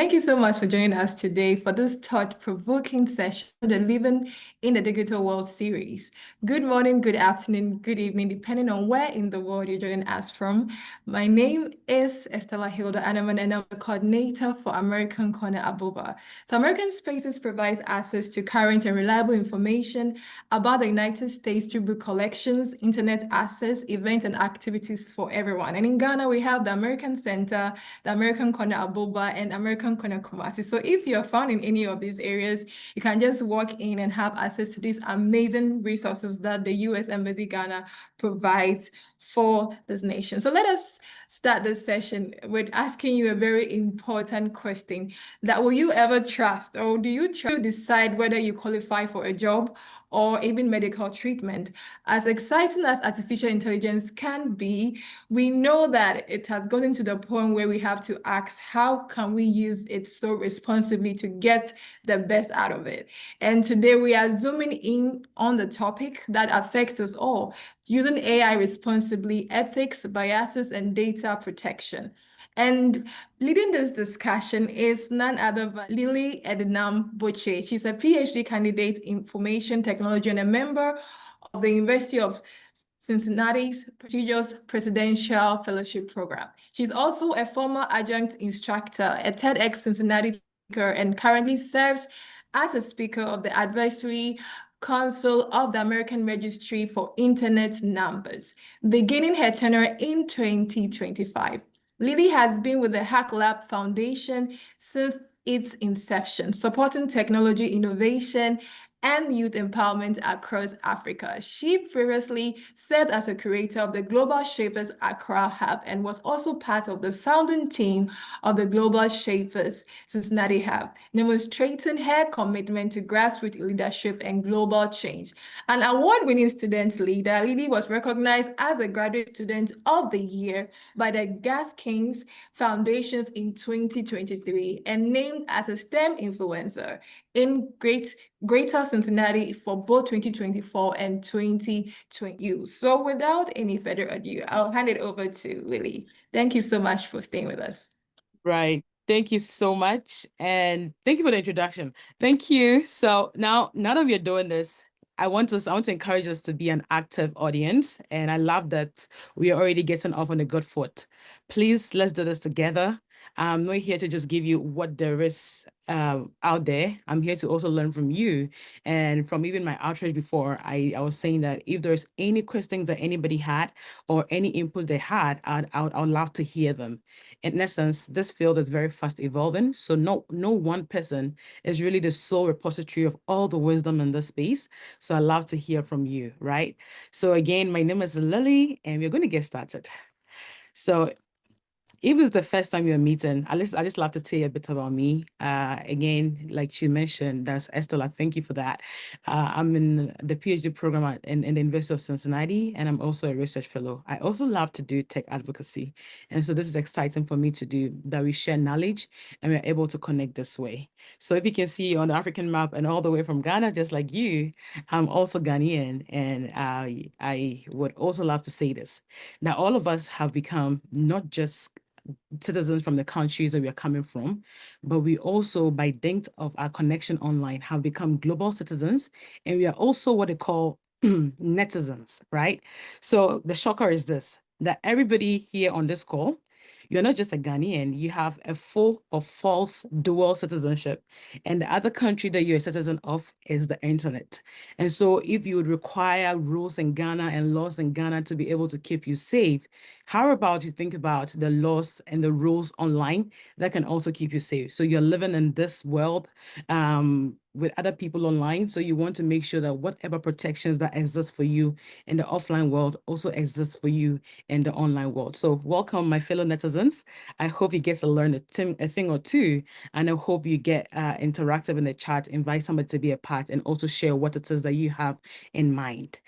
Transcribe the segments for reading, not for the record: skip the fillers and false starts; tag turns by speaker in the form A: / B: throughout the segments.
A: Thank you so much for joining us today for this thought-provoking session, the Living in the Digital World series. Good morning, good afternoon, good evening, depending on where in the world you're joining us from. My name is Estella Hilda Anaman, and I'm the coordinator for American Corner Abuba. So American Spaces provides access to current and reliable information about the United States through book collections, internet access, events, and activities for everyone. And in Ghana, we have the American Center, the American Corner Abuba, and American Corner Kumasi. So if you're found in any of these areas, you can just walk in and have access to these amazing resources that the U.S. Embassy Ghana provides for this nation. So let us start this session with asking you a very important question: that will you ever trust, or do you trust to decide whether you qualify for a job or even medical treatment? As exciting as artificial intelligence can be, we know that it has gotten to the point where we have to ask, how can we use it so responsibly to get the best out of it? And today we are zooming in on the topic that affects us all: using AI responsibly, ethics, biases, and data protection. And leading this discussion is none other than Lily Ednam Boche. She's a PhD candidate in information technology and a member of the University of Cincinnati's prestigious Presidential Fellowship Program. She's also a former adjunct instructor at TEDx Cincinnati speaker and currently serves as a speaker of the Advisory Council of the American Registry for Internet Numbers, beginning her tenure in 2025. Lily has been with the Hack Lab Foundation since its inception, supporting technology innovation and youth empowerment across Africa. She previously served as a curator of the Global Shapers Accra Hub and was also part of the founding team of the Global Shapers Cincinnati Hub, demonstrating her commitment to grassroots leadership and global change. An award-winning student leader, Lily was recognized as a Graduate Student of the Year by the Gas Kings Foundations in 2023 and named as a STEM influencer in Greater Cincinnati for both 2024 and 2020. So without any further ado, I'll hand it over to Lily. Thank you so much for staying with us.
B: Right. Thank you so much. And thank you for the introduction. Thank you. So now that we're doing this, I want to encourage us to be an active audience. And I love that we are already getting off on a good foot. Please, let's do this together. I'm not here to just give you what there is out there. I'm here to also learn from you. And from even my outreach before, I was saying that if there's any questions that anybody had or any input they had, I'd love to hear them. In essence, this field is very fast evolving. So no one person is really the sole repository of all the wisdom in this space. So I love to hear from you, right? So again, my name is Lily, and we're going to get started. So if it's the first time you're meeting, I just love to tell you a bit about me. Again, like she mentioned, that's Estella. Thank you for that. I'm in the PhD program in the University of Cincinnati, and I'm also a research fellow. I also love to do tech advocacy. And so this is exciting for me to do, that we share knowledge and we're able to connect this way. So if you can see on the African map and all the way from Ghana, just like you, I'm also Ghanaian. And I would also love to say this, that all of us have become not just citizens from the countries that we are coming from, but we also, by dint of our connection online, have become global citizens, and we are also what they call netizens, right? So the shocker is this, that everybody here on this call, you're not just a Ghanaian, you have a full or false dual citizenship. And the other country that you're a citizen of is the internet. And so if you would require rules in Ghana and laws in Ghana to be able to keep you safe, how about you think about the laws and the rules online that can also keep you safe? So you're living in this world with other people online. So you want to make sure that whatever protections that exist for you in the offline world also exists for you in the online world. So welcome, my fellow netizens. I hope you get to learn a thing or two, and I hope you get interactive in the chat, invite somebody to be a part, and also share what it is that you have in mind.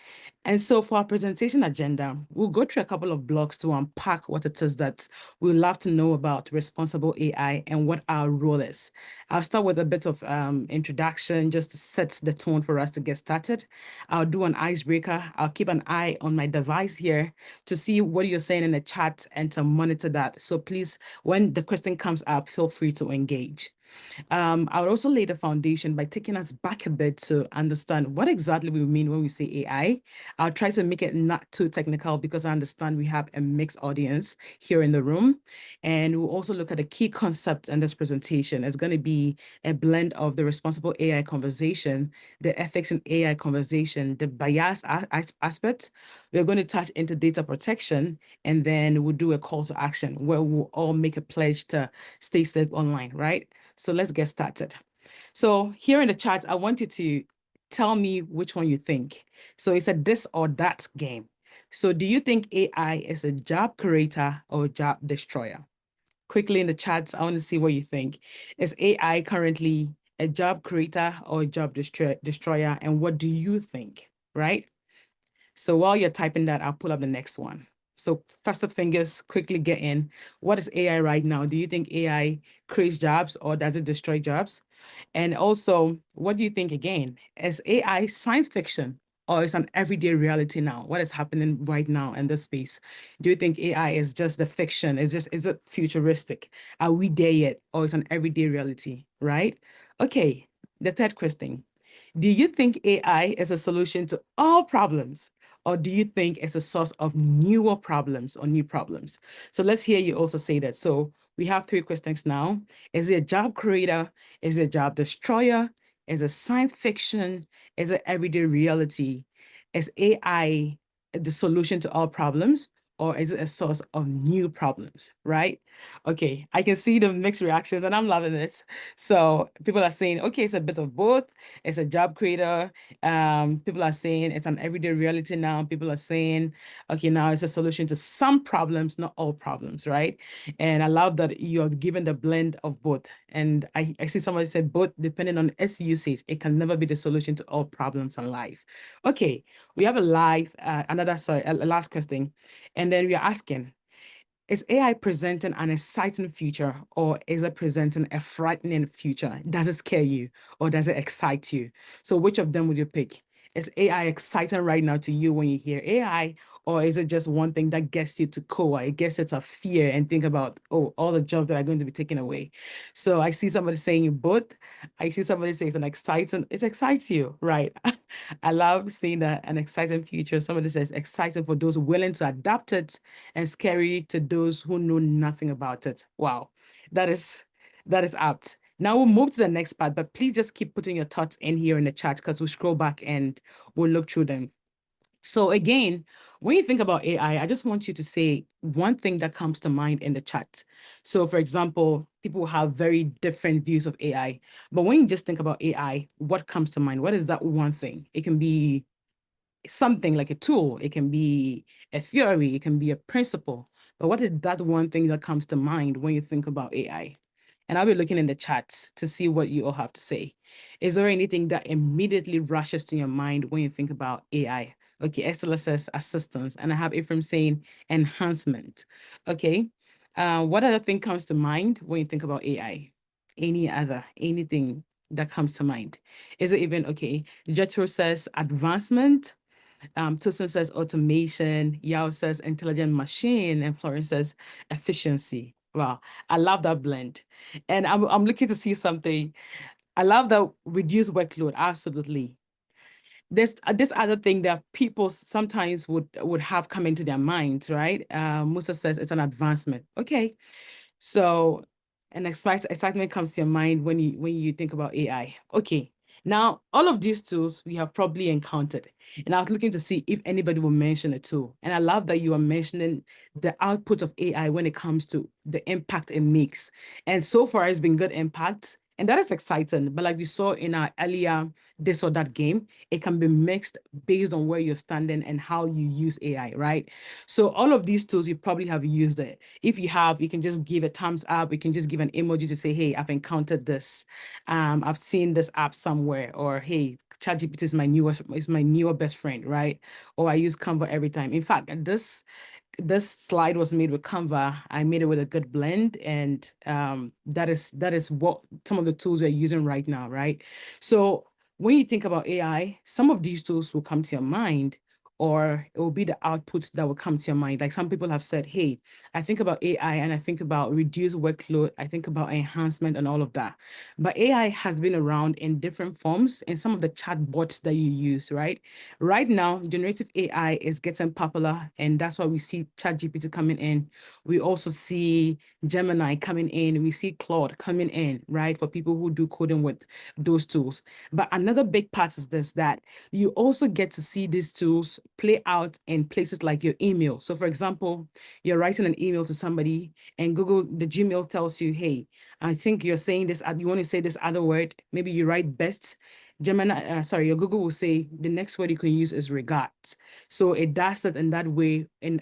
B: And so for our presentation agenda, we'll go through a couple of blocks to unpack what it is that we'd love to know about responsible AI and what our role is. I'll start with a bit of introduction just to set the tone for us to get started. I'll do an icebreaker. I'll keep an eye on my device here to see what you're saying in the chat and to monitor that. So please, when the question comes up, feel free to engage. I would also lay the foundation by taking us back a bit to understand what exactly we mean when we say AI. I'll try to make it not too technical because I understand we have a mixed audience here in the room. And we'll also look at the key concepts in this presentation. It's going to be a blend of the responsible AI conversation, the ethics in AI conversation, the bias aspect. We're going to touch into data protection, and then we'll do a call to action where we'll all make a pledge to stay safe online, right? So let's get started. So here in the chat, I want you to tell me which one you think. So it's a this or that game. So do you think AI is a job creator or a job destroyer? Quickly in the chat, I want to see what you think. Is AI currently a job creator or a job destroyer? And what do you think, right? So while you're typing that, I'll pull up the next one. So fastest fingers, quickly get in. What is AI right now? Do you think AI creates jobs or does it destroy jobs? And also, what do you think again? Is AI science fiction or is an everyday reality now? What is happening right now in this space? Do you think AI is just the fiction? Is it futuristic? Are we there yet? Or is an everyday reality, right? Okay, the third question. Do you think AI is a solution to all problems? Or do you think it's a source of newer problems or new problems? So let's hear you also say that. So we have three questions now. Is it a job creator? Is it a job destroyer? Is it science fiction? Is it everyday reality? Is AI the solution to all problems? Or is it a source of new problems, right? Okay, I can see the mixed reactions and I'm loving this. So people are saying, okay, it's a bit of both. It's a job creator. People are saying it's an everyday reality now. People are saying, okay, now it's a solution to some problems, not all problems, right? And I love that you're given the blend of both. And I see somebody said both, depending on its usage, it can never be the solution to all problems in life. Okay, we have a last question. And then we are asking, is AI presenting an exciting future or is it presenting a frightening future? Does it scare you or does it excite you? So which of them would you pick? Is AI exciting right now to you when you hear AI, or is it just one thing that gets you to core? It gets you to fear and think about, oh, all the jobs that are going to be taken away. So I see somebody saying both. I see somebody say it excites you, right? I love seeing that an exciting future. Somebody says exciting for those willing to adapt it and scary to those who know nothing about it. Wow, that is apt. Now we'll move to the next part, but please just keep putting your thoughts in here in the chat because we'll scroll back and we'll look through them. So again, when you think about AI, I just want you to say one thing that comes to mind in the chat. So for example, people have very different views of AI, but when you just think about AI, what comes to mind? What is that one thing? It can be something like a tool, it can be a theory, it can be a principle. But what is that one thing that comes to mind when you think about AI? And I'll be looking in the chat to see what you all have to say. Is there anything that immediately rushes to your mind when you think about AI? Okay, Estella says assistance, and I have Ephraim saying enhancement. Okay, what other thing comes to mind when you think about AI? Anything that comes to mind? Is it even okay? Jetro says advancement. Tosin says automation. Yao says intelligent machine. And Florence says efficiency. Wow, I love that blend. And I'm looking to see something. I love that reduced workload. Absolutely. There's this other thing that people sometimes would have come into their minds, right? Musa says it's an advancement. Okay, so an excitement comes to your mind when you think about AI. Okay. Now, all of these tools we have probably encountered. And I was looking to see if anybody will mention a tool. And I love that you are mentioning the output of AI when it comes to the impact it makes. And so far, it's been good impact. And that is exciting. But like we saw in our earlier this or that game, it can be mixed based on where you're standing and how you use AI, right? So all of these tools, you probably have used it. If you have, you can just give a thumbs up. You can just give an emoji to say, hey, I've encountered this. I've seen this app somewhere, or hey, ChatGPT is my newer best friend, right? Or I use Canva every time. In fact, this slide was made with Canva. I made it with a good blend, and that is what some of the tools we're using right now, right? So when you think about AI, some of these tools will come to your mind, or it will be the outputs that will come to your mind. Like some people have said, hey, I think about AI and I think about reduced workload, I think about enhancement and all of that. But AI has been around in different forms in some of the chatbots that you use, right? Right now, generative AI is getting popular, and that's why we see ChatGPT coming in. We also see Gemini coming in. We see Claude coming in, right? For people who do coding with those tools. But another big part is this, that you also get to see these tools play out in places like your email. So for example, you're writing an email to somebody and Google, the Gmail tells you, hey, I think you're saying this, you want to say this other word. Maybe you write best. Gemini, your Google will say the next word you can use is regards. So it does it in that way, and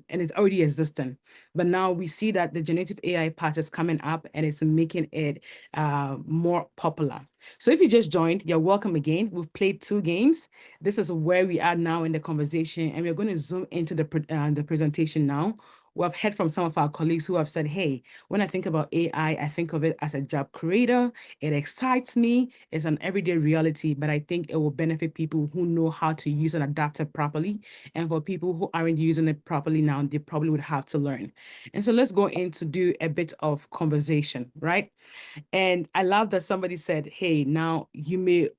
B: it's already existing. But now we see that the generative AI part is coming up and it's making it more popular. So if you just joined, you're welcome again. We've played 2 games. This is where we are now in the conversation, and we're going to zoom into the presentation now. We have heard from some of our colleagues who have said, hey, when I think about AI, I think of it as a job creator. It excites me. It's an everyday reality, but I think it will benefit people who know how to use and adapt it properly. And for people who aren't using it properly now, they probably would have to learn. And so let's go in to do a bit of conversation, right? And I love that somebody said, hey, now you may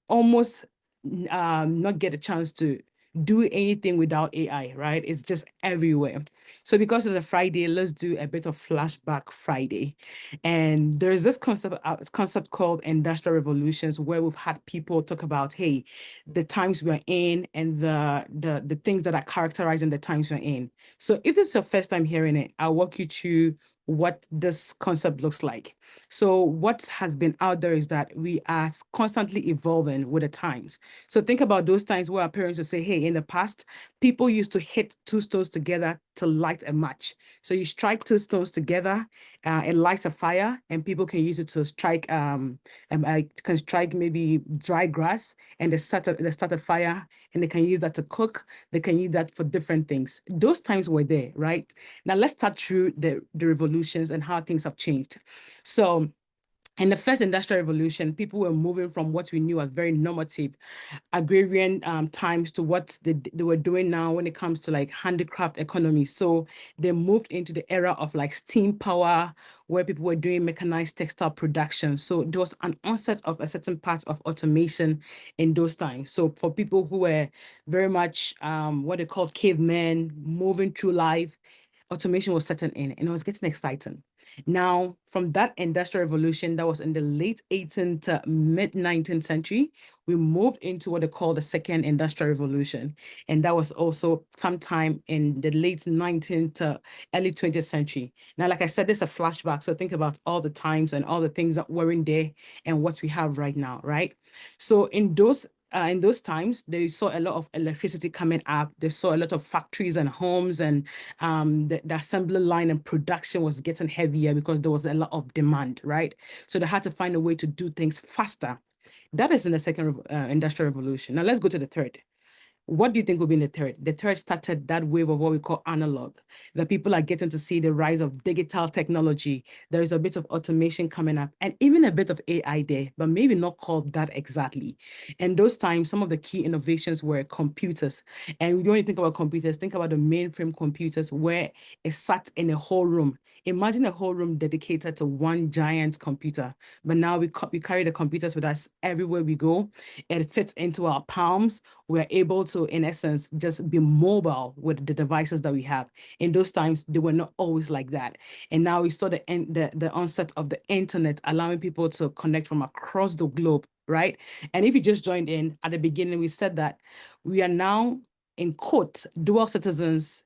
B: almost not get a chance to do anything without AI, right? It's just everywhere. So because it's a Friday, let's do a bit of flashback Friday. And there's this concept called industrial revolutions, where we've had people talk about, hey, the times we're in and the things that are characterizing the times we're in. So if this is your first time hearing it, I'll walk you through what this concept looks like. So what has been out there is that we are constantly evolving with the times. So think about those times where our parents would say, hey, in the past, people used to hit 2 stones together to light a match. So you strike 2 stones together, it lights a fire, and people can use it to strike, can strike maybe dry grass, and they start a fire, and they can use that to cook. They can use that for different things. Those times were there, right? Now let's start through the revolutions and how things have changed. So in the first industrial revolution, people were moving from what we knew as very normative agrarian times to what they were doing now when it comes to like handicraft economy. So they moved into the era of like steam power, where people were doing mechanized textile production. So there was an onset of a certain part of automation in those times. So for people who were very much what they called cavemen, moving through life, automation was setting in and it was getting exciting. Now, from that industrial revolution that was in the late 18th to mid 19th century, we moved into what they call the second industrial revolution. And that was also sometime in the late 19th to early 20th century. Now, like I said, this is a flashback. So think about all the times and all the things that weren't there and what we have right now, right? So in those times, they saw a lot of electricity coming up. They saw a lot of factories and homes, and the assembly line and production was getting heavier because there was a lot of demand, right? So they had to find a way to do things faster. That is in the second industrial revolution. Now let's go to the third. What do you think will be in the third? The third started that wave of what we call analog. The people are getting to see the rise of digital technology. There is a bit of automation coming up and even a bit of AI there, but maybe not called that exactly. And those times, some of the key innovations were computers. And when you think about computers, think about the mainframe computers where it sat in a whole room. Imagine a whole room dedicated to one giant computer. But now we carry the computers with us everywhere we go. It fits into our palms. We're able to, in essence, just be mobile with the devices that we have. In those times, they were not always like that. And now we saw the onset of the internet, allowing people to connect from across the globe, right? And if you just joined in at the beginning, we said that we are now, in quote, dual citizens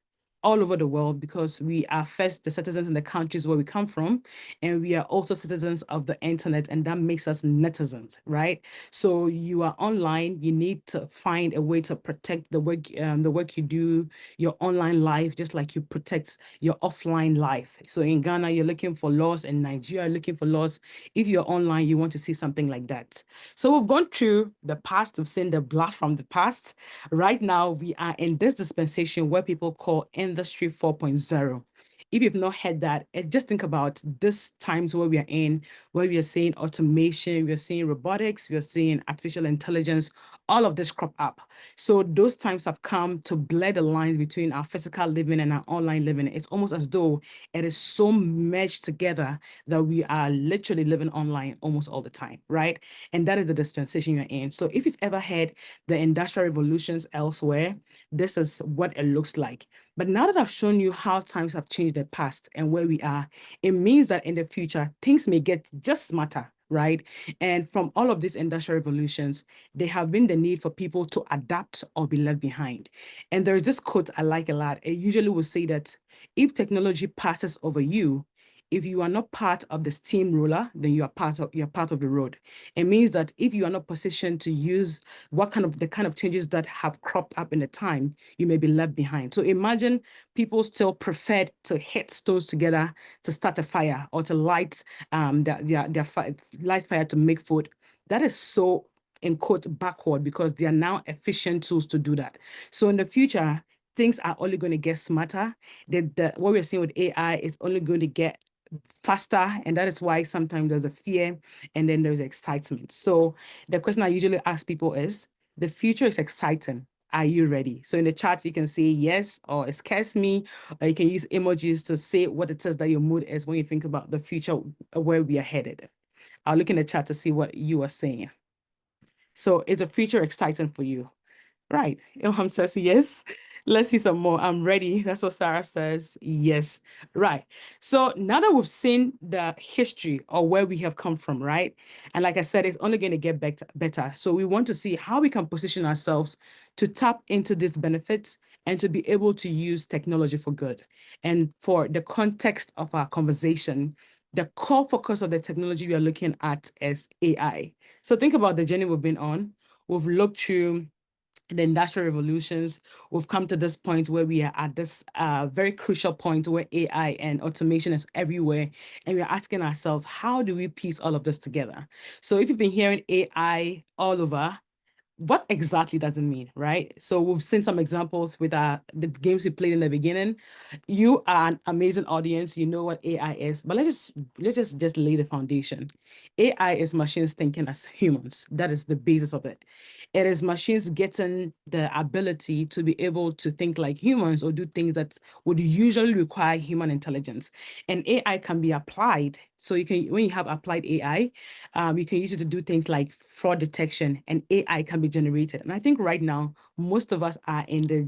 B: all over the world because we are first the citizens in the countries where we come from, and we are also citizens of the internet, and that makes us netizens, right? So you are online, you need to find a way to protect the work you do, your online life, just like you protect your offline life. So in Ghana, you're looking for laws, in Nigeria, you're looking for laws. If you're online, you want to see something like that. So we've gone through the past, we've seen the blast from the past. Right now, we are in this dispensation where people call Industry 4.0. If you've not heard that, just think about this times where we are in, where we are seeing automation, we are seeing robotics, we are seeing artificial intelligence, all of this crop up. So those times have come to blur the lines between our physical living and our online living. It's almost as though it is so merged together that we are literally living online almost all the time, right? And that is the dispensation you're in. So if you've ever heard the industrial revolutions elsewhere, this is what it looks like. But now that I've shown you how times have changed in the past and where we are, it means that in the future, things may get just smarter, right? And from all of these industrial revolutions, there have been the need for people to adapt or be left behind. And there is this quote I like a lot. It usually will say that if technology passes over you, if you are not part of the steamroller, then you're part of the road. It means that if you are not positioned to use the kind of changes that have cropped up in the time, you may be left behind. So imagine people still preferred to hit stones together to start a fire or to light light fire to make food. That is so in quote backward because they are now efficient tools to do that. So in the future, things are only going to get smarter. What we're seeing with AI is only going to get faster, and that is why sometimes there's a fear and then there's excitement. So the question I usually ask people is, the future is exciting. Are you ready? So in the chat, you can say yes, or it scares me, or you can use emojis to say what it is that your mood is when you think about the future, where we are headed. I'll look in the chat to see what you are saying. So is the future exciting for you? Right. Ilham says yes. Let's see some more. I'm ready. That's what Sarah says. Yes. Right. So now that we've seen the history or where we have come from, right? And like I said, it's only going to get better. So we want to see how we can position ourselves to tap into these benefits and to be able to use technology for good. And for the context of our conversation, the core focus of the technology we are looking at is AI. So think about the journey we've been on. We've looked through the industrial revolutions. We've come to this point where we are at this very crucial point where AI and automation is everywhere. And we're asking ourselves, how do we piece all of this together? So if you've been hearing AI all over, what exactly does it mean, right? So we've seen some examples with the games we played in the beginning. You are an amazing audience. You know what AI is, but let's just lay the foundation. AI is machines thinking as humans. That is the basis of it. It is machines getting the ability to be able to think like humans or do things that would usually require human intelligence. And AI can be applied. So you can, when you have applied AI, you can use it to do things like fraud detection, and AI can be generated. And I think right now, most of us are in the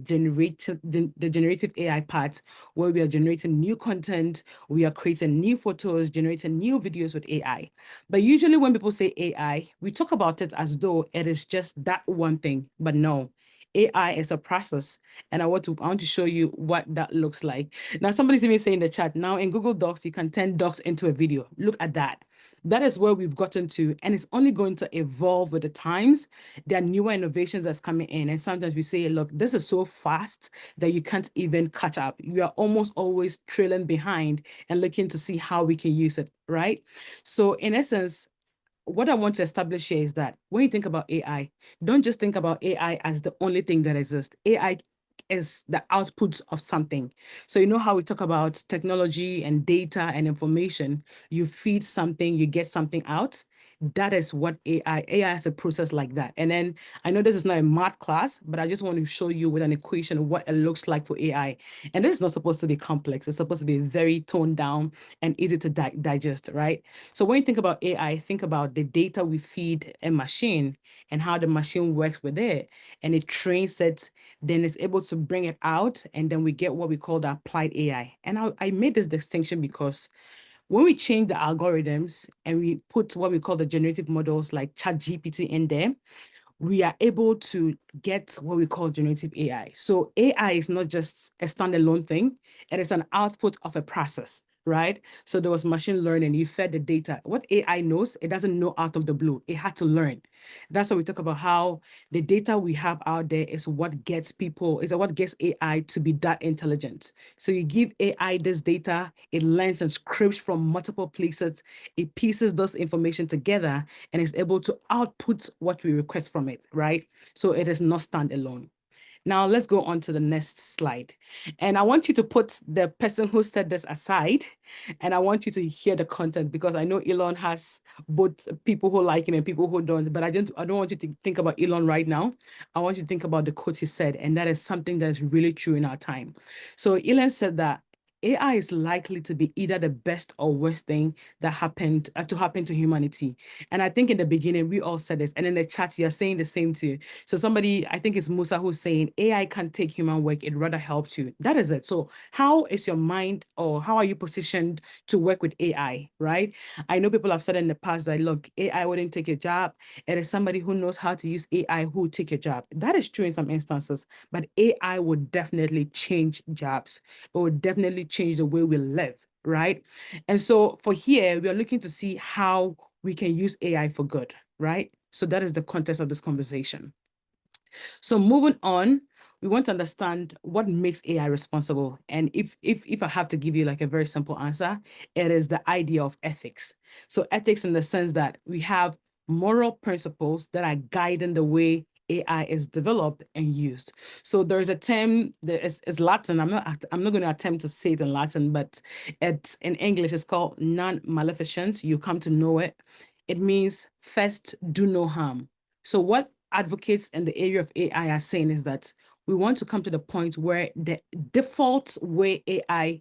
B: generative AI part where we are generating new content, we are creating new photos, generating new videos with AI. But usually when people say AI, we talk about it as though it is just that one thing, but no. AI is a process, and I want to show you what that looks like. Now, somebody's even saying in the chat, now in Google Docs, you can turn docs into a video. Look at that. That is where we've gotten to, and it's only going to evolve with the times. There are newer innovations that's coming in, and sometimes we say, look, this is so fast that you can't even catch up. You are almost always trailing behind and looking to see how we can use it, right? So in essence, what I want to establish here is that when you think about AI, don't just think about AI as the only thing that exists. AI is the output of something. So you know how we talk about technology and data and information, you feed something, you get something out. That is what AI is a process like that. And then I know this is not a math class, but I just want to show you with an equation what it looks like for AI. And this is not supposed to be complex. It's supposed to be very toned down and easy to digest, right? So when you think about AI, think about the data we feed a machine and how the machine works with it, and it trains it, then it's able to bring it out, and then we get what we call the applied AI. And I made this distinction because when we change the algorithms and we put what we call the generative models like ChatGPT in there, we are able to get what we call generative AI. So AI is not just a standalone thing, it is an output of a process, right? So there was machine learning, you fed the data. What AI knows, it doesn't know out of the blue. It had to learn. That's why we talk about how the data we have out there is what gets people, is what gets AI to be that intelligent. So you give AI this data, it learns and scrapes from multiple places, it pieces those information together and is able to output what we request from it, right? So it is not standalone. Now let's go on to the next slide. And I want you to put the person who said this aside, and I want you to hear the content because I know Elon has both people who like him and people who don't, but I don't want you to think about Elon right now. I want you to think about the quote he said, and that is something that is really true in our time. So Elon said that AI is likely to be either the best or worst thing that happened to happen to humanity. And I think in the beginning, we all said this. And in the chat, you're saying the same too. So somebody, I think it's Musa who's saying AI can't take human work. It rather helps you. That is it. So how is your mind or how are you positioned to work with AI, right? I know people have said in the past that, look, AI wouldn't take your job. It is somebody who knows how to use AI who will take your job. That is true in some instances, but AI would definitely change jobs. It would definitely change the way we live, right? And so for here, we are looking to see how we can use AI for good, right? So that is the context of this conversation. So moving on, we want to understand what makes AI responsible. And if I have to give you like a very simple answer, it is the idea of ethics. So ethics in the sense that we have moral principles that are guiding the way AI is developed and used. So there's a term that is Latin. I'm not going to attempt to say it in Latin, but it's in English, it's called non-maleficence. You come to know it. It means first, do no harm. So what advocates in the area of AI are saying is that we want to come to the point where the default way AI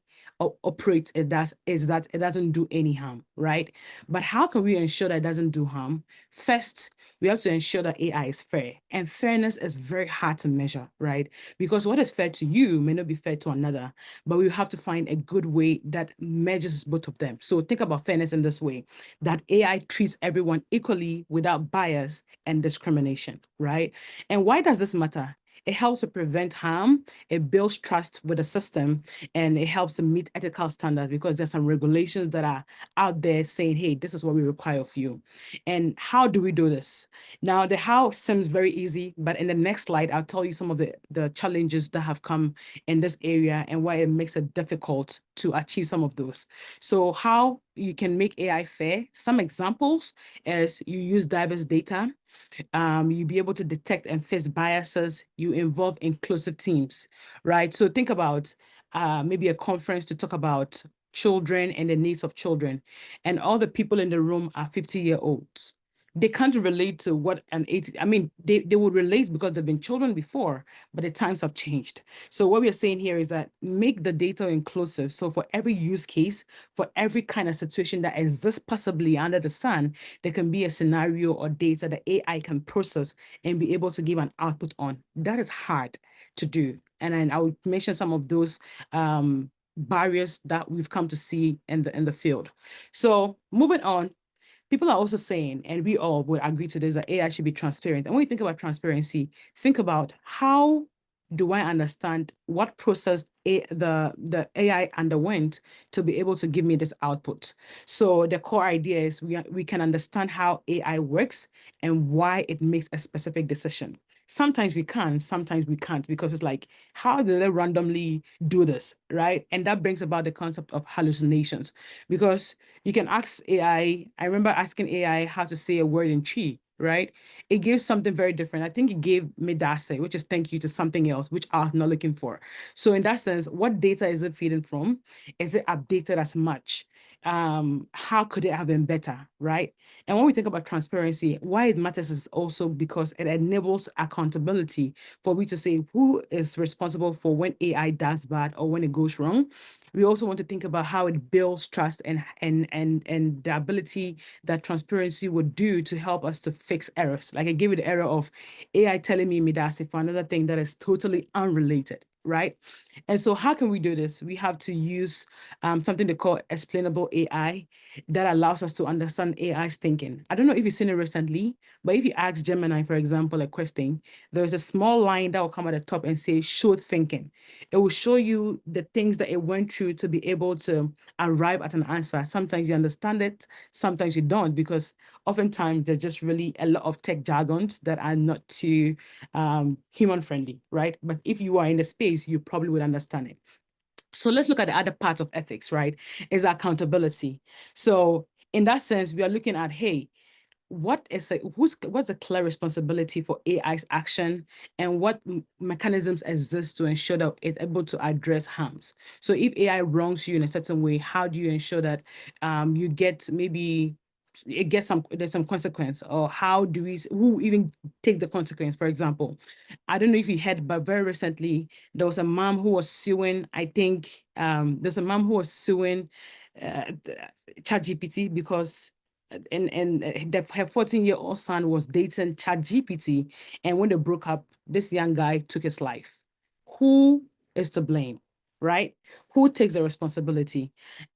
B: operates is that it doesn't do any harm, right? But how can we ensure that it doesn't do harm? First, we have to ensure that AI is fair. And fairness is very hard to measure, right? Because what is fair to you may not be fair to another, but we have to find a good way that measures both of them. So think about fairness in this way, that AI treats everyone equally without bias and discrimination, right? And why does this matter? It helps to prevent harm, it builds trust with the system, and it helps to meet ethical standards because there's some regulations that are out there saying, hey, this is what we require of you. And how do we do this? Now, the how seems very easy, but in the next slide, I'll tell you some of the challenges that have come in this area and why it makes it difficult to achieve some of those. So how you can make AI fair, some examples is you use diverse data, you be able to detect and fix biases, you involve inclusive teams, right? So think about maybe a conference to talk about children and the needs of children, and all the people in the room are 50-year-olds. They can't relate to what an 80, I mean, they would relate because they've been children before, but the times have changed. So what we are saying here is that make the data inclusive. So for every use case, for every kind of situation that exists possibly under the sun, there can be a scenario or data that AI can process and be able to give an output on. That is hard to do. And then I would mention some of those barriers that we've come to see in the field. So moving on, people are also saying, and we all would agree to this, that AI should be transparent. And when you think about transparency, think about how do I understand what process the AI underwent to be able to give me this output. So the core idea is we can understand how AI works and why it makes a specific decision. Sometimes we can, sometimes we can't, because it's like, how did they randomly do this, right? And that brings about the concept of hallucinations, because you can ask AI. I remember asking AI how to say a word in tree, right? It gives something very different. I think it gave Medase, which is thank you, to something else, which I was not looking for. So in that sense, what data is it feeding from? Is it updated as much? How could it have been better, right? And when we think about transparency, why it matters is also because it enables accountability for we to say who is responsible for when AI does bad or when it goes wrong. We also want to think about how it builds trust and the ability that transparency would do to help us to fix errors. Like I gave you the error of AI telling me Midasi for another thing that is totally unrelated, right? And so how can we do this? We have to use something they call explainable AI. that allows us to understand AI's thinking. I don't know if you've seen it recently, but if you ask Gemini, for example, a question, there's a small line that will come at the top and say show thinking. It will show you the things that it went through to be able to arrive at an answer. Sometimes you understand it, sometimes you don't, because oftentimes there's just really a lot of tech jargons that are not too human friendly, right? But if you are in the space, you probably would understand it. So let's look at the other part of ethics, right? Is accountability. So in that sense, we are looking at, hey, what's a clear responsibility for AI's action, and what mechanisms exist to ensure that it's able to address harms? So if AI wrongs you in a certain way, how do you ensure that you get maybe it gets there's some consequence, or how do we who even take the consequence? For example, I don't know if you heard, but very recently there was a mom who was suing, I think there's a mom who was suing uh, ChatGPT because her 14-year-old son was dating ChatGPT, and when they broke up, this young guy took his life. Who is to blame, right? Who takes the responsibility?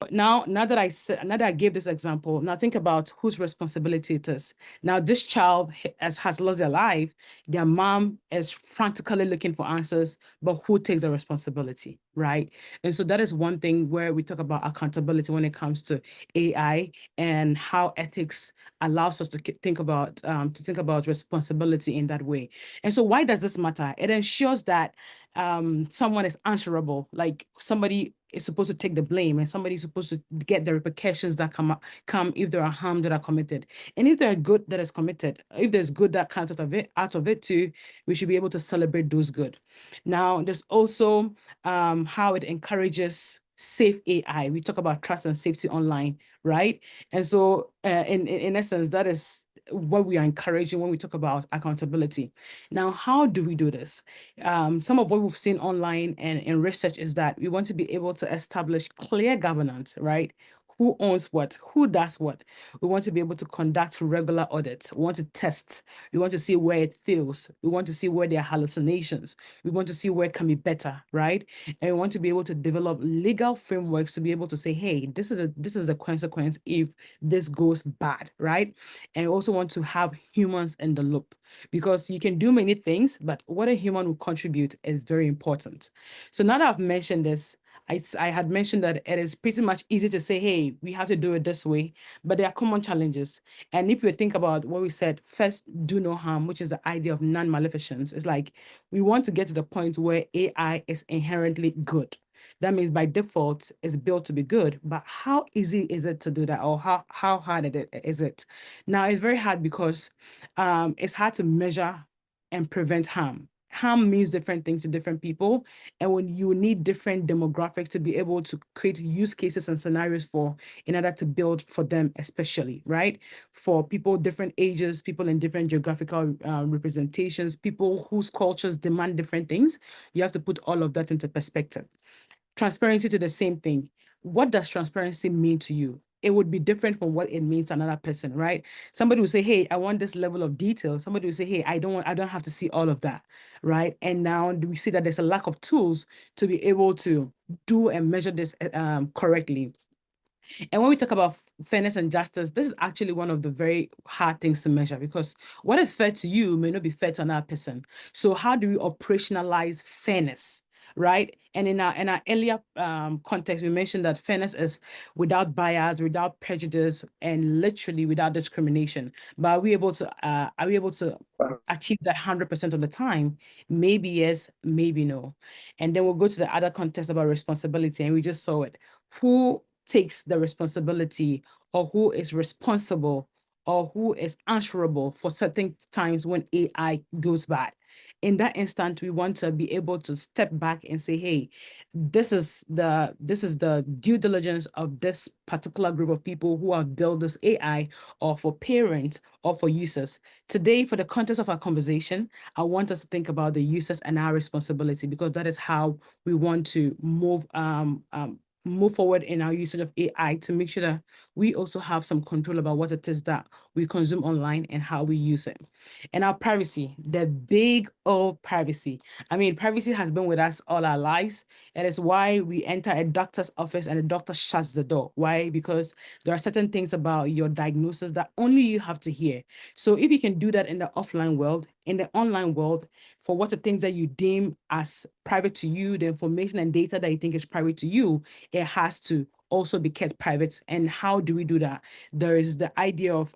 B: Now that I gave this example, now think about whose responsibility it is. Now this child has lost their life. Their mom is frantically looking for answers, but who takes the responsibility, right? And so that is one thing where we talk about accountability when it comes to AI, and how ethics allows us to think about responsibility in that way. And so why does this matter? It ensures that someone is answerable, like somebody is supposed to take the blame, and somebody is supposed to get the repercussions that come if there are harm that are committed. And if there are good that is committed, if there's good that comes out of it too, we should be able to celebrate those good. Now there's also how it encourages safe AI. We talk about trust and safety online, right? And so in essence, that is what we are encouraging when we talk about accountability. Now, how do we do this? Some of what we've seen online and in research is that we want to be able to establish clear governance, right? Who owns what? Who does what? We want to be able to conduct regular audits. We want to test. We want to see where it fails. We want to see where there are hallucinations. We want to see where it can be better, right? And we want to be able to develop legal frameworks to be able to say, hey, this is the consequence if this goes bad, right? And we also want to have humans in the loop, because you can do many things, but what a human will contribute is very important. So now that I've mentioned this, I had mentioned that it is pretty much easy to say, hey, we have to do it this way, but there are common challenges. And if you think about what we said, first, do no harm, which is the idea of non-maleficence, it's like we want to get to the point where AI is inherently good. That means by default, it's built to be good. But how easy is it to do that, or how hard is it? Now, it's very hard because it's hard to measure and prevent harm. Harm means different things to different people. And when you need different demographics to be able to create use cases and scenarios for in order to build for them, especially, right? For people, different ages, people in different geographical representations, people whose cultures demand different things, you have to put all of that into perspective. Transparency to the same thing. What does transparency mean to you? It would be different from what it means to another person, right? Somebody will say, hey, I want this level of detail. Somebody will say, hey, I don't have to see all of that, right? And now we see that there's a lack of tools to be able to do and measure this correctly. And when we talk about fairness and justice, this is actually one of the very hard things to measure, because what is fair to you may not be fair to another person. So how do we operationalize fairness? Right. And in our earlier context, we mentioned that fairness is without bias, without prejudice, and literally without discrimination. But are we able to achieve that 100% of the time? Maybe yes, maybe no. And then we'll go to the other context about responsibility, and we just saw it. Who takes the responsibility, or who is responsible, or who is answerable for certain times when AI goes bad? In that instant, we want to be able to step back and say, hey, this is the due diligence of this particular group of people who have built this AI, or for parents, or for users. Today, for the context of our conversation, I want us to think about the users and our responsibility, because that is how we want to move move forward in our usage of AI to make sure that we also have some control about what it is that we consume online and how we use it. And our privacy, the big old privacy. I mean, privacy has been with us all our lives. It is why we enter a doctor's office and the doctor shuts the door. Why? Because there are certain things about your diagnosis that only you have to hear. So if you can do that in the offline world, in the online world, for what the things that you deem as private to you, the information and data that you think is private to you, it has to also be kept private. And how do we do that? There is the idea of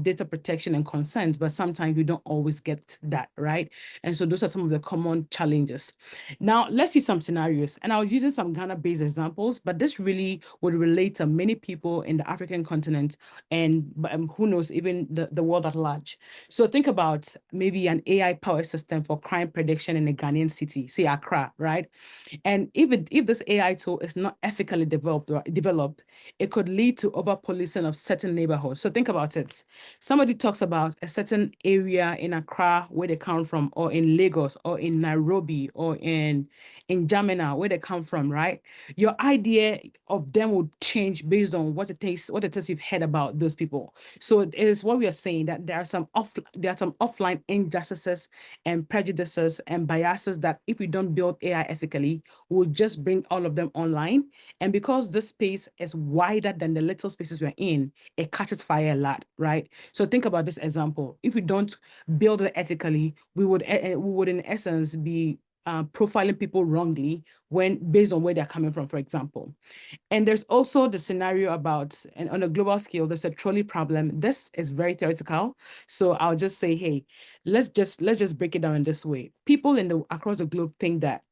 B: data protection and consent, but sometimes we don't always get that, right? And so those are some of the common challenges. Now, let's use some scenarios. And I was using some Ghana-based examples, but this really would relate to many people in the African continent and who knows, even the world at large. So think about maybe an AI-powered system for crime prediction in a Ghanaian city, say Accra, right? And if this AI tool is not ethically developed, it could lead to over-policing of certain neighborhoods. So think about it. Somebody talks about a certain area in Accra where they come from, or in Lagos, or in Nairobi, or in Jamina where they come from, right? Your idea of them would change based on what it is you've heard about those people. So it is what we are saying, that there are some offline injustices and prejudices and biases that if we don't build AI ethically, we'll just bring all of them online. And because this space is wider than the little spaces we're in, it catches fire a lot, right? So think about this example. If we don't build it ethically, we would in essence be profiling people wrongly when based on where they're coming from, for example. And there's also the scenario about, and on a global scale, there's a trolley problem. This is very theoretical. So I'll just say, hey, let's just break it down in this way. People across the globe think that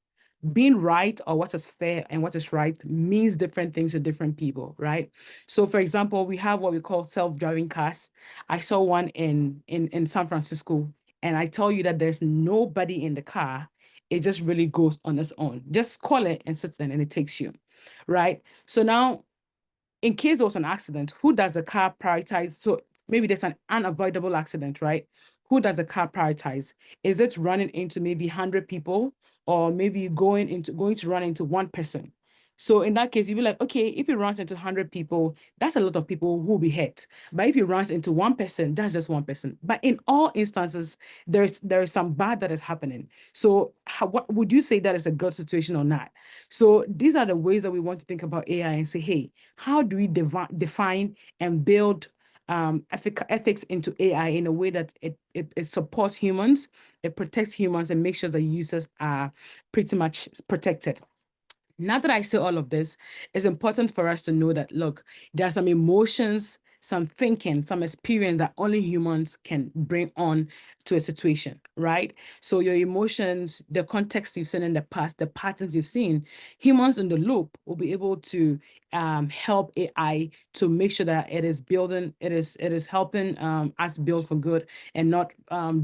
B: being right, or what is fair and what is right, means different things to different people, right? So for example, we have what we call self-driving cars. I saw one in San Francisco, and I tell you that there's nobody in the car. It just really goes on its own. Just call it and sits there and it takes you, right? So now, in case there was an accident, who does the car prioritize? So maybe there's an unavoidable accident, right? Who does the car prioritize? Is it running into maybe 100 people, or maybe going to run into one person? So in that case, you'd be like, okay, if it runs into 100 people, that's a lot of people who will be hit. But if it runs into one person, that's just one person. But in all instances, there is some bad that is happening. So what would you say that is a good situation or not? So these are the ways that we want to think about AI and say, hey, how do we define and build ethics into AI in a way that it supports humans, it protects humans, and makes sure that users are pretty much protected. Now that I say all of this, it's important for us to know that, look, there are some emotions, some thinking, some experience that only humans can bring on to a situation, right? So your emotions, the context you've seen in the past, the patterns you've seen, humans in the loop will be able to help AI to make sure that it is helping us build for good and not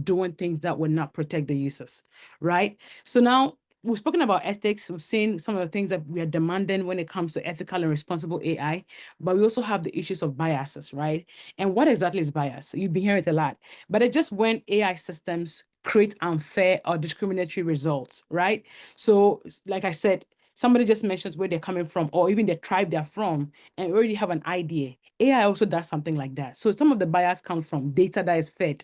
B: doing things that will not protect the users, right? So now we've spoken about ethics. We've seen some of the things that we are demanding when it comes to ethical and responsible AI, but we also have the issues of biases, right? And what exactly is bias? You've been hearing it a lot, but it's just when AI systems create unfair or discriminatory results, right? So, like I said, somebody just mentions where they're coming from or even the tribe they're from, and we already have an idea. AI also does something like that. So some of the bias comes from data that is fed.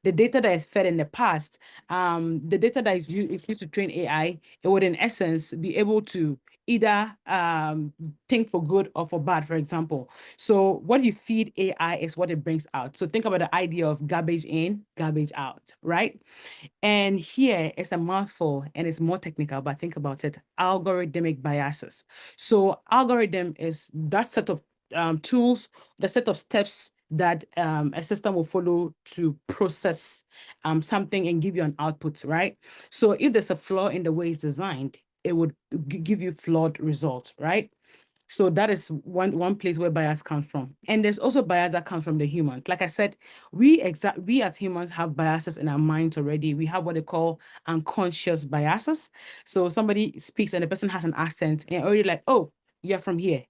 B: The data that is fed in the past, the data that is used to train AI, it would in essence be able to either think for good or for bad, for example. So what you feed AI is what it brings out. So think about the idea of garbage in, garbage out, right? And here it's a mouthful and it's more technical, but think about it, algorithmic biases. So algorithm is that set of tools, the set of steps that a system will follow to process something and give you an output, right? So if there's a flaw in the way it's designed, it would give you flawed results, right? So that is one place where bias comes from. And there's also bias that comes from the humans. Like I said, we as humans have biases in our minds already. We have what they call unconscious biases. So somebody speaks and the person has an accent and already like, oh, you're from here.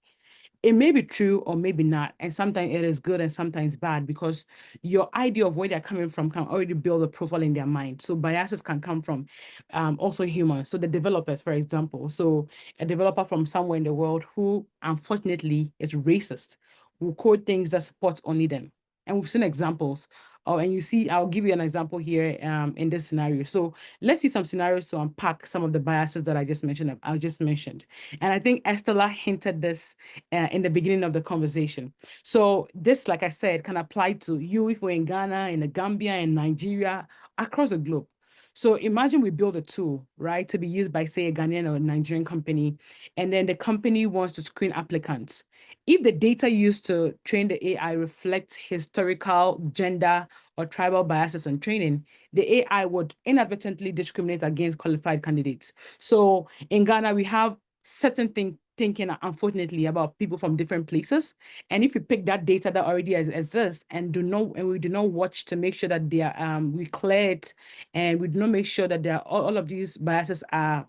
B: it may be true or maybe not. And sometimes it is good and sometimes bad because your idea of where they're coming from can already build a profile in their mind. So biases can come from also humans. So the developers, for example. So a developer from somewhere in the world who unfortunately is racist will code things that support only them. And we've seen examples. Oh, and you see, I'll give you an example here in this scenario. So let's see some scenarios to unpack some of the biases that I just mentioned. And I think Estella hinted this in the beginning of the conversation. So this, like I said, can apply to you if we're in Ghana, in the Gambia, in Nigeria, across the globe. So imagine we build a tool, right, to be used by, say, a Ghanaian or a Nigerian company, and then the company wants to screen applicants. If the data used to train the AI reflects historical, gender, or tribal biases and training, the AI would inadvertently discriminate against qualified candidates. So in Ghana, we have certain thinking, unfortunately, about people from different places. And if we pick that data that already exists and we do not watch to make sure that they are we clear it, and we do not make sure that all of these biases are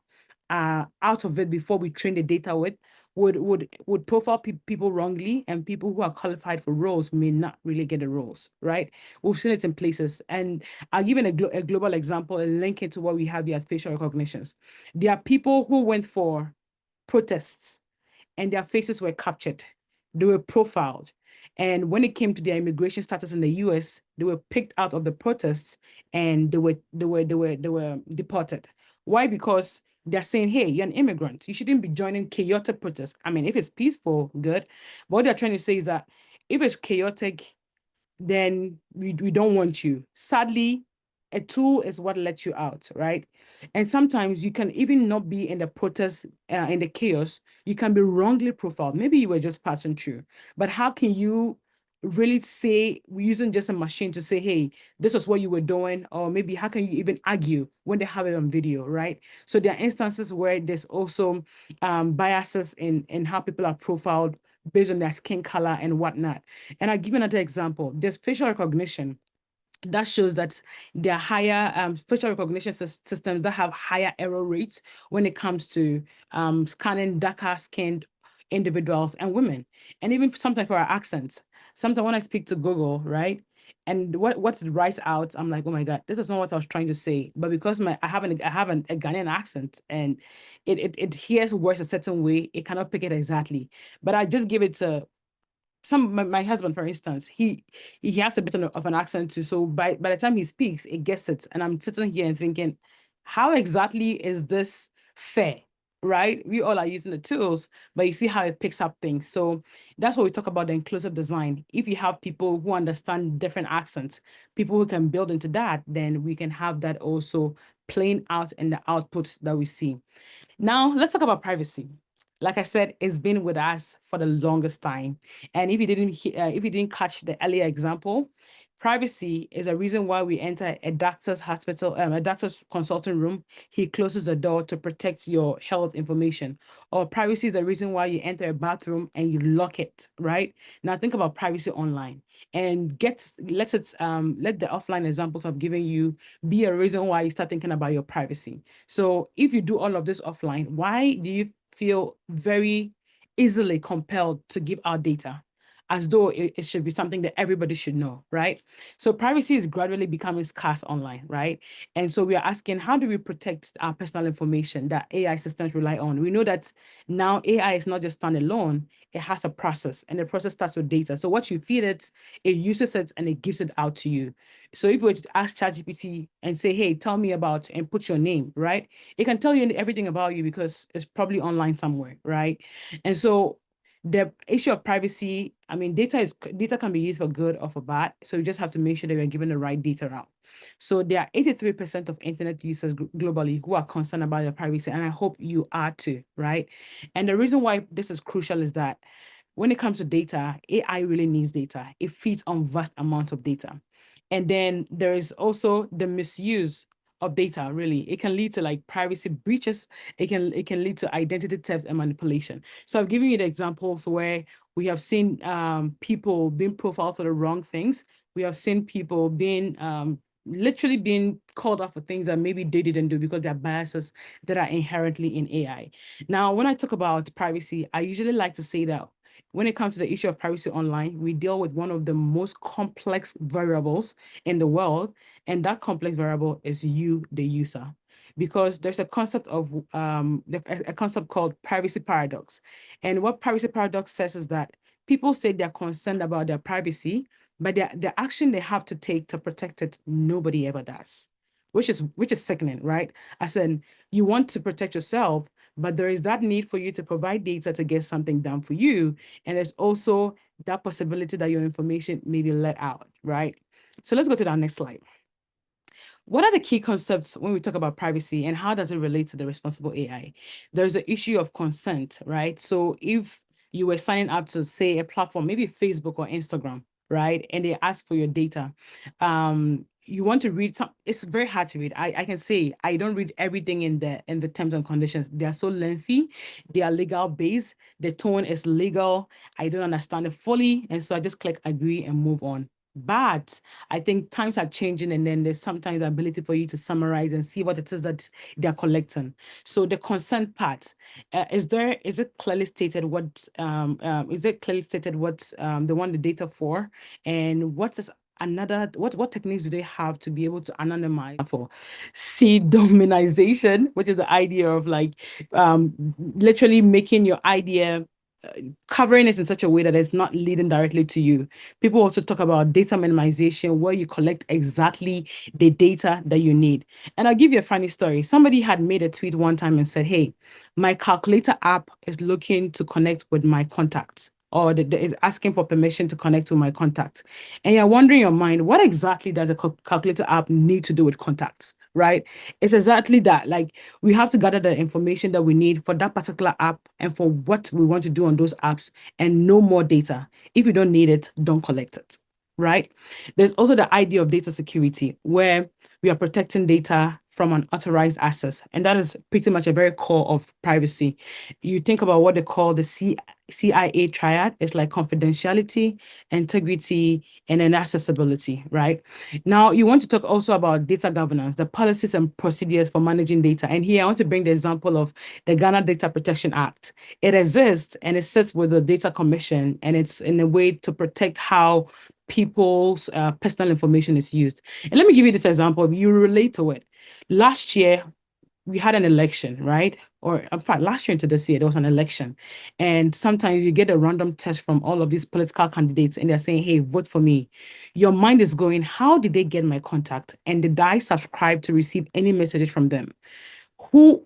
B: out of it before we train the data with, would profile people wrongly, and people who are qualified for roles may not really get the roles, right? We've seen it in places. And I'll give a global example and link it to what we have here at facial recognitions. There are people who went for protests and their faces were captured. They were profiled. And when it came to their immigration status in the US, they were picked out of the protests and they were deported. Why? Because they're saying, hey, you're an immigrant. You shouldn't be joining chaotic protests. I mean, if it's peaceful, good. But what they're trying to say is that if it's chaotic, then we don't want you. Sadly, a tool is what lets you out, right? And sometimes you can even not be in the protest, in the chaos. You can be wrongly profiled. Maybe you were just passing through, but how can you really say, we're using just a machine to say, hey, this is what you were doing? Or maybe how can you even argue when they have it on video, right? So there are instances where there's also biases in how people are profiled based on their skin color and whatnot. And I'll give you another example. There's facial recognition that shows that there are higher facial recognition systems that have higher error rates when it comes to scanning darker skinned individuals and women. And even sometimes for our accents. Sometimes when I speak to Google, right? And what it writes out, I'm like, oh my God, this is not what I was trying to say. But because I have a Ghanaian accent and it hears words a certain way, it cannot pick it exactly. But I just give it to my husband, for instance, he has a bit of an accent too. So by the time he speaks, it gets it. And I'm sitting here and thinking, how exactly is this fair? Right? We all are using the tools, but you see how it picks up things. So that's what we talk about the inclusive design. If you have people who understand different accents, people who can build into that, then we can have that also playing out in the outputs that we see. Now, let's talk about privacy. Like I said, it's been with us for the longest time. And if you didn't catch the earlier example, privacy is a reason why we enter a doctor's hospital, a doctor's consulting room. He closes the door to protect your health information. Or privacy is the reason why you enter a bathroom and you lock it, right? Now think about privacy online and let the offline examples I've given you be a reason why you start thinking about your privacy. So if you do all of this offline, why do you feel very easily compelled to give out data as though it should be something that everybody should know, right? So privacy is gradually becoming scarce online, right? And so we are asking, how do we protect our personal information that AI systems rely on? We know that now AI is not just standalone, it has a process, and the process starts with data. So what you feed it, it uses it and it gives it out to you. So if we were to ask ChatGPT and say, hey, tell me about, and put your name, right? It can tell you everything about you because it's probably online somewhere, right? And so the issue of privacy, I mean, data can be used for good or for bad. So we just have to make sure that we're giving the right data out. So there are 83% of internet users globally who are concerned about their privacy, and I hope you are too, right? And the reason why this is crucial is that when it comes to data, AI really needs data. It feeds on vast amounts of data. And then there is also the misuse of data, really. It can lead to like privacy breaches. It can lead to identity theft and manipulation. So I've given you the examples where we have seen people being profiled for the wrong things. We have seen people being literally being called out for things that maybe they didn't do because they're biases that are inherently in AI. Now, when I talk about privacy, I usually like to say that when it comes to the issue of privacy online, we deal with one of the most complex variables in the world, and that complex variable is you, the user. Because there's a concept of a concept called privacy paradox. And what privacy paradox says is that people say they're concerned about their privacy, but the action they have to take to protect it, nobody ever does, which is sickening, right? As in, you want to protect yourself, but there is that need for you to provide data to get something done for you. And there's also that possibility that your information may be let out, right? So let's go to the next slide. What are the key concepts when we talk about privacy, and how does it relate to the responsible AI? There's the issue of consent, right? So if you were signing up to, say, a platform, maybe Facebook or Instagram, right, and they ask for your data, you want to read some, it's very hard to read. I can say I don't read everything in the terms and conditions. They are so lengthy, they are legal based, the tone is legal, I don't understand it fully, and so I just click agree and move on. But I think times are changing, and then there's sometimes the ability for you to summarize and see what it is that they're collecting. So the consent part, is it clearly stated what they want the data for, and what is another what techniques do they have to be able to anonymize for pseudonymization, which is the idea of like literally making your idea, covering it in such a way that it's not leading directly to you. People also talk about data minimization, where you collect exactly the data that you need. And I'll give you a funny story. Somebody had made a tweet one time and said, hey, my calculator app is looking to connect with my contacts, or is asking for permission to connect to my contacts. And you're wondering in your mind, what exactly does a calculator app need to do with contacts, right? It's exactly that. Like, we have to gather the information that we need for that particular app and for what we want to do on those apps, and no more data. If you don't need it, don't collect it, right? There's also the idea of data security, where we are protecting data from unauthorized access. And that is pretty much a very core of privacy. You think about what they call the CIA triad. It's like confidentiality, integrity, and then accessibility, right? Now, you want to talk also about data governance, the policies and procedures for managing data. And here I want to bring the example of the Ghana Data Protection Act. It exists and it sits with the Data Commission, and it's in a way to protect how people's personal information is used. And let me give you this example. You relate to it. Last year, we had an election, right? Or in fact, last year into this year, there was an election. And sometimes you get a random test from all of these political candidates, and they're saying, hey, vote for me. Your mind is going, how did they get my contact? And did I subscribe to receive any messages from them? Who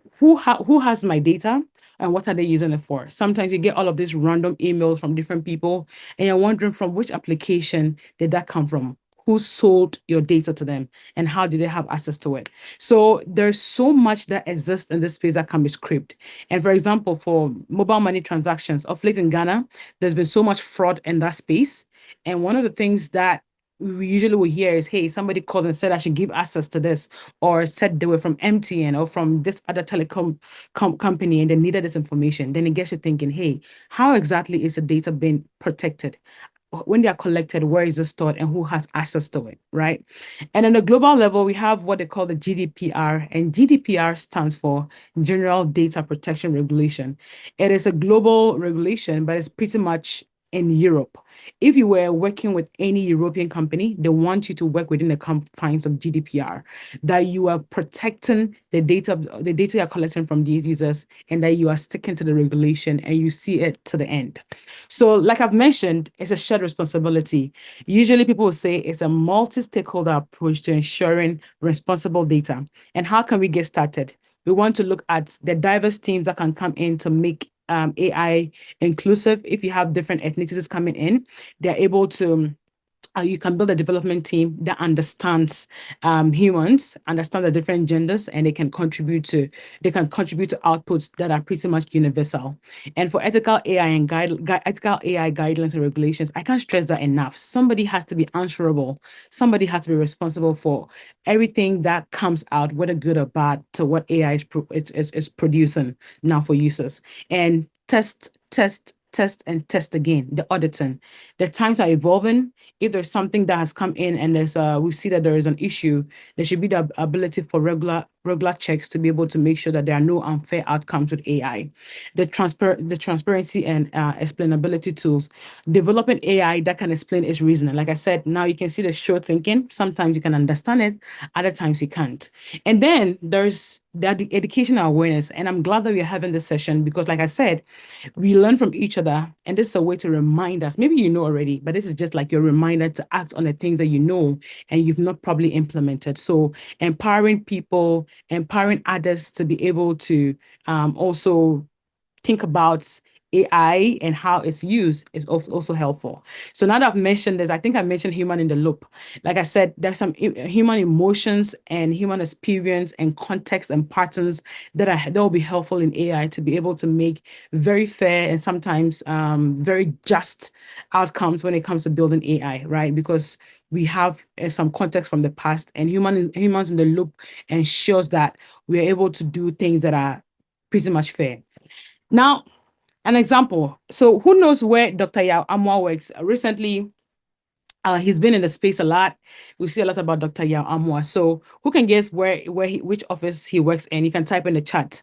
B: has my data, and what are they using it for? Sometimes you get all of these random emails from different people, and you're wondering, from which application did that come from? Who sold your data to them, and how did they have access to it? So there's so much that exists in this space that can be scraped. And for example, for mobile money transactions of late in Ghana, there's been so much fraud in that space. And one of the things that we usually will hear is, hey, somebody called and said I should give access to this, or said they were from MTN or from this other telecom company, and they needed this information. Then it gets you thinking, hey, how exactly is the data being protected? When they are collected, where is it stored, and who has access to it, right? And on the global level, we have what they call the GDPR, and GDPR stands for General Data Protection Regulation. It is a global regulation, but it's pretty much in Europe. If you were working with any European company, they want you to work within the confines of GDPR, that you are protecting the data you're collecting from these users, and that you are sticking to the regulation and you see it to the end. So, like I've mentioned, it's a shared responsibility. Usually people will say it's a multi-stakeholder approach to ensuring responsible data. And how can we get started? We want to look at the diverse teams that can come in to make AI inclusive. If you have different ethnicities coming in, they're able to you can build a development team that understands humans, understand the different genders, and they can contribute to outputs that are pretty much universal. And for ethical AI and ethical AI guidelines and regulations, I can't stress that enough. Somebody has to be answerable. Somebody has to be responsible for everything that comes out, whether good or bad, to what AI is producing now for users. And test, and test again, the auditing. The times are evolving, if there's something that has come in and we see that there is an issue, there should be the ability for regular checks to be able to make sure that there are no unfair outcomes with AI. The transparency and explainability tools, developing AI that can explain its reasoning. Like I said, now you can see the sure thinking. Sometimes you can understand it, other times you can't. And then there's the educational awareness. And I'm glad that we're having this session because, like I said, we learn from each other. And this is a way to remind us. Maybe you know already, but this is just like your reminder to act on the things that you know and you've not probably implemented. So empowering people, empowering others to be able to also think about AI and how it's used is also helpful. So now that I've mentioned this, I think I mentioned human in the loop. Like I said, there's some human emotions and human experience and context and patterns that will be helpful in AI to be able to make very fair and sometimes very just outcomes when it comes to building AI, right? Because we have some context from the past, and humans in the loop ensures that we're able to do things that are pretty much fair. Now, an example. So who knows where Dr. Yao Amwa works? Recently, he's been in the space a lot. We see a lot about Dr. Yao Amwa. So who can guess which office he works in? You can type in the chat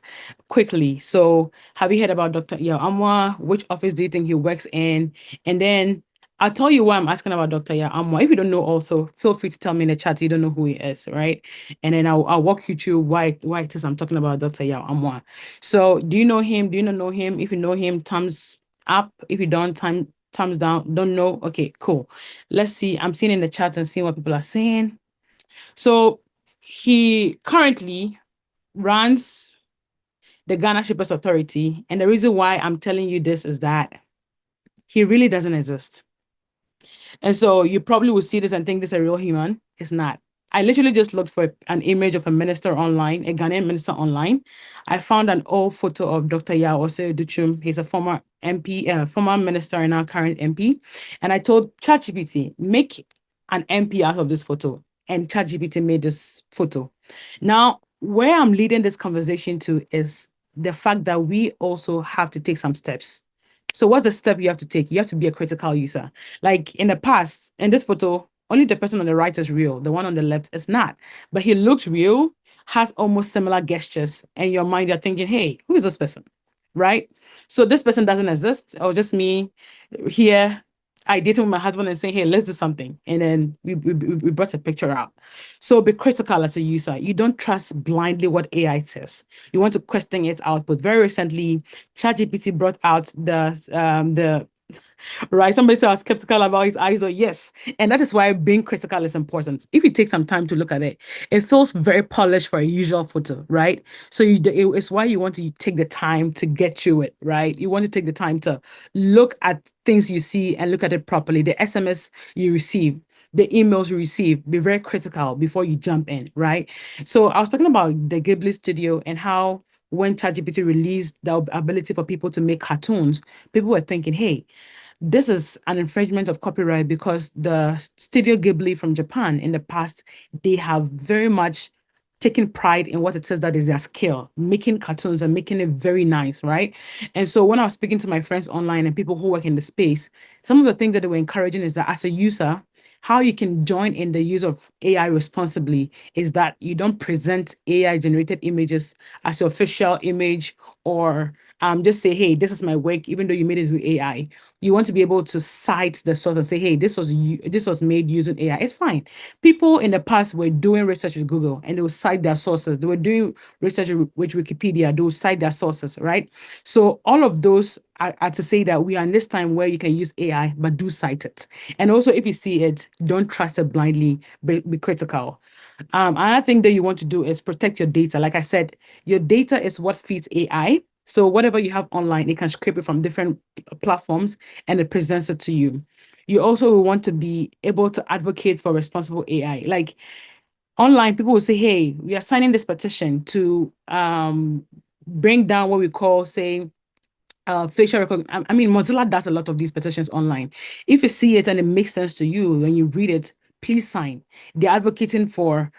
B: quickly. So have you heard about Dr. Yao Amwa? Which office do you think he works in? And then I'll tell you why I'm asking about Dr. Yao Amwa. If you don't know, also feel free to tell me in the chat you don't know who he is, right? And then I'll walk you through why it is I'm talking about Dr. Yao Amwa. So do you know him? Do you not know him? If you know him, thumbs up. If you don't, thumbs down. Don't know. Okay, cool. Let's see. I'm seeing in the chat and seeing what people are saying. So he currently runs the Ghana Shippers Authority. And the reason why I'm telling you this is that he really doesn't exist. And so you probably will see this and think this is a real human. It's not. I literally just looked for an image of a minister online, a Ghanaian minister online. I found an old photo of Dr. Yao Ose Duchum. He's a former MP, former minister and now current MP. And I told ChatGPT, make an MP out of this photo. And ChatGPT made this photo. Now, where I'm leading this conversation to is the fact that we also have to take some steps. So what's the step you have to take? You have to be a critical user. Like in the past, in this photo, only the person on the right is real. The one on the left is not. But he looks real, has almost similar gestures. And in your mind, you're thinking, hey, who is this person? Right? So this person doesn't exist, or just me here. I dated with my husband and saying, hey, let's do something. And then we brought a picture out. So be critical as a user. You don't trust blindly what AI says. You want to question its output. Very recently, ChatGPT brought out the right? Somebody said I was skeptical about his eyes, or yes. And that is why being critical is important. If you take some time to look at it, it feels very polished for a usual photo, right? So it's why you want to take the time to get through it, right? You want to take the time to look at things you see and look at it properly. The SMS you receive, the emails you receive, be very critical before you jump in, right? So I was talking about the Ghibli studio and how when ChatGPT released the ability for people to make cartoons, people were thinking, hey, this is an infringement of copyright because the Studio Ghibli from Japan in the past, they have very much taken pride in what it says that is their skill, making cartoons and making it very nice, right? And so when I was speaking to my friends online and people who work in the space, some of the things that they were encouraging is that as a user, how you can join in the use of AI responsibly is that you don't present AI generated images as your official image or just say, hey, this is my work, even though you made it with AI. You want to be able to cite the source and say, hey, this was made using AI. It's fine. People in the past were doing research with Google and they would cite their sources. They were doing research with Wikipedia. They would cite their sources, right? So all of those are to say that we are in this time where you can use AI, but do cite it. And also, if you see it, don't trust it blindly. Be critical. Another thing that you want to do is protect your data. Like I said, your data is what feeds AI. So whatever you have online, it can scrape it from different platforms and it presents it to you. You also want to be able to advocate for responsible AI. Like online, people will say, hey, we are signing this petition to bring down what we call, say, facial recognition. I mean, Mozilla does a lot of these petitions online. If you see it and it makes sense to you when you read it, please sign. They're advocating for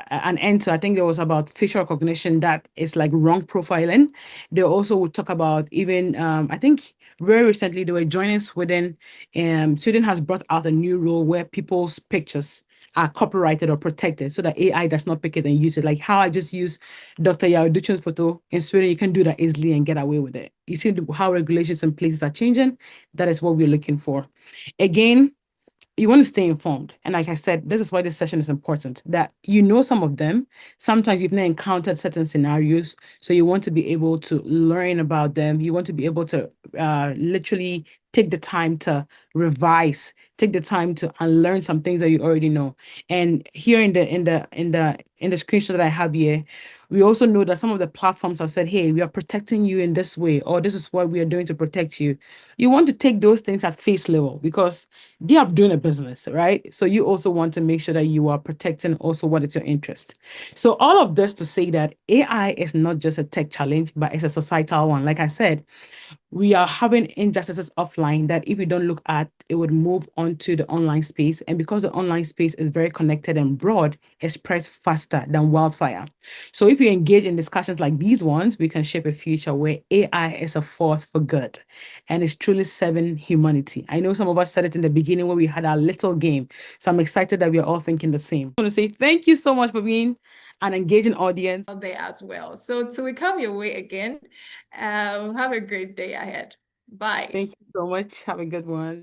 B: an end to, I think there was about facial recognition that is like wrong profiling. They also would talk about even, I think, very recently they were joining Sweden. Sweden has brought out a new rule where people's pictures are copyrighted or protected so that AI does not pick it and use it. Like how I just use Dr. Yaoduchun's photo in Sweden, you can do that easily and get away with it. You see how regulations and places are changing. That is what we're looking for. Again, you want to stay informed. And like I said, this is why this session is important, that you know some of them. Sometimes you've not encountered certain scenarios. So you want to be able to learn about them. You want to be able to literally take the time to revise, take the time to unlearn some things that you already know. And here in the screenshot that I have here, we also know that some of the platforms have said, hey, we are protecting you in this way, or this is what we are doing to protect you. You want to take those things at face level because they are doing a business, right? So you also want to make sure that you are protecting also what is your interest. So all of this to say that AI is not just a tech challenge, but it's a societal one. Like I said, we are having injustices offline that if we don't look at, it would move onto the online space. And because the online space is very connected and broad, it spreads faster than wildfire. So if we engage in discussions like these ones, we can shape a future where AI is a force for good and is truly serving humanity. I know some of us said it in the beginning when we had our little game. So I'm excited that we are all thinking the same. I want to say thank you so much for being an engaging audience
A: out there as well. So till we come your way again, have a great day ahead. Bye.
B: Thank you so much. Have a good one.